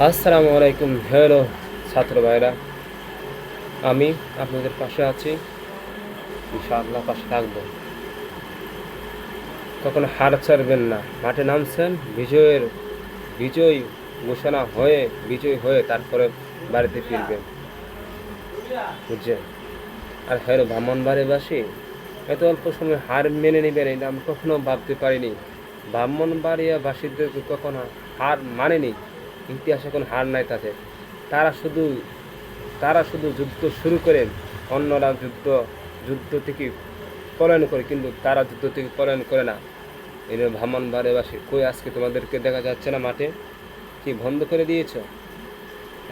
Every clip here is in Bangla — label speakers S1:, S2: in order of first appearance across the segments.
S1: আসসালামু আলাইকুম। হ্যালো ছাত্র ভাইরা, আমি আপনাদের পাশে আছি, ইনশাআল্লাহ পাশে থাকবো। কখনো হার ছাড়বেন না। মাঠে নামছেন বিজয় ঘোষণা হয়ে, বিজয় হয়ে তারপরে বাড়িতে ফিরবেন, বুঝছেন? আর হ্যালো ব্রাহ্মণবাড়িয়াবাসী, এত অল্প সময় হার মেনে নেবেন এটা আমি কখনো ভাবতে পারিনি। ব্রাহ্মণবাড়িয়াবাসীদের কখনো হার মানেনি, ইতিহাসে কোনো হার নাই তাদের। তারা শুধু তারা শুধু যুদ্ধ শুরু করেন, অন্যরা যুদ্ধ থেকে পলায়ন করে, কিন্তু তারা যুদ্ধ থেকে পলায়ন করে না। এই ব্রাহ্মণবাড়িয়াবাসী কই আজকে তোমাদেরকে দেখা যাচ্ছে না মাঠে? কি বন্ধ করে দিয়েছ?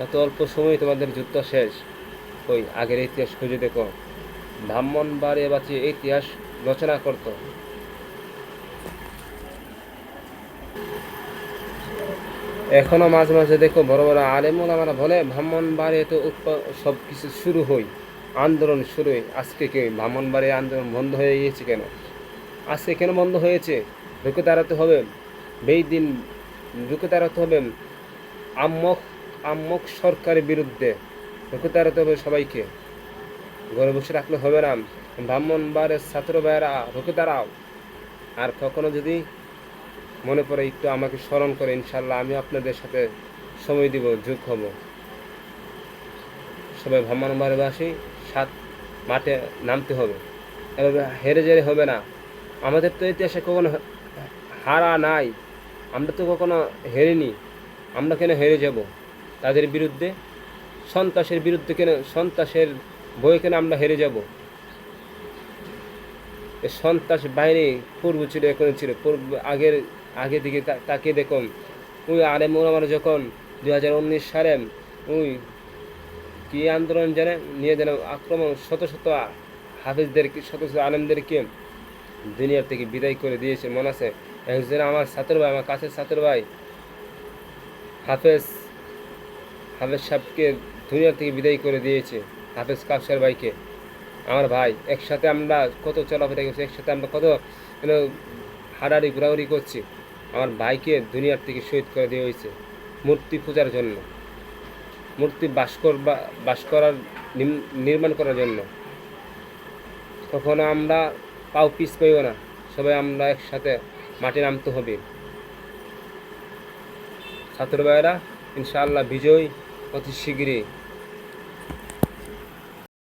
S1: এত অল্প সময়ে তোমাদের যুদ্ধ শেষ। কই আগের ইতিহাস খুঁজে দেখো, ব্রাহ্মণবাড়িয়াবাসী ইতিহাস রচনা করতো। এখনো মাঝে মাঝে দেখো বড় বড় আলেম ওলামারা বলে ব্রাহ্মণবাড়িয়াতে সব কিছু শুরু হয়, আন্দোলন শুরু হয়। আজকে কি ব্রাহ্মণবাড়িয়া আন্দোলন বন্ধ হয়ে গিয়েছে কেন? আজকে কেন বন্ধ হয়েছে? রুখে দাঁড়াতে হবে, দিন রুখে দাঁড়াতে হবে আম্মক আম্মক সরকারের বিরুদ্ধে। রুখে দাঁড়াতে হবে সবাইকে, ঘরে বসে রাখলে হবে না। ব্রাহ্মণবাড়িয়ার ছাত্র ভাইয়েরা রুখে দাঁড়াও। আর কখনো যদি মনে পড়ে একটু আমাকে স্মরণ করে, ইনশাল্লাহ আমি আপনাদের সাথে সময় দিব, যোগ হব। সবাই ব্রাহ্মণবাড়িয়াবাসী সাত মাঠে নামতে হবে, এভাবে হেরে জেরে হবে না। আমাদের তো ইতিহাসে কখনো হারা নাই, আমরা তো কখনো হেরিনি। আমরা কেন হেরে যাব তাদের বিরুদ্ধে? সন্ত্রাসের বিরুদ্ধে কেন, সন্ত্রাসের বই কেন আমরা হেরে যাব? সন্ত্রাস বাহিনী পূর্ব ছিল, এখন ছিল আগে দিকে তাকিয়ে দেখুন। ওই আলেম ওলামারা যখন 2019 সালে ওই কি আন্দোলন জানে নিয়ে যেন আক্রমণ, শত শত হাফিজদেরকে, শত শত আলেমদেরকে দুনিয়ার থেকে বিদায় করে দিয়েছে, মনে আছে? একজন আমার ছাত্র ভাই, আমার কাছের ছাত্র ভাই হাফেজ হাফেজ সাহেবকে দুনিয়ার থেকে বিদায় করে দিয়েছে, হাফেজ কাউসার ভাইকে। আমার ভাই, একসাথে আমরা কত চলাফেরা করছি, একসাথে আমরা কত হাঁটাহাঁটি ঘোরাঘুরি করছি। আমার ভাইকে দুনিয়ার থেকে শহীদ করে দেওয়া হয়েছে মূর্তি পূজার জন্য, মূর্তি বাস করার নির্মাণ করার জন্য। কখনো আমরা পাও পিছ পাইও না, সবাই আমরা একসাথে মাঠে নামতে হবে। ছাত্র ভাইয়েরা, ইনশাআল্লাহ বিজয় অতি শীঘ্রই।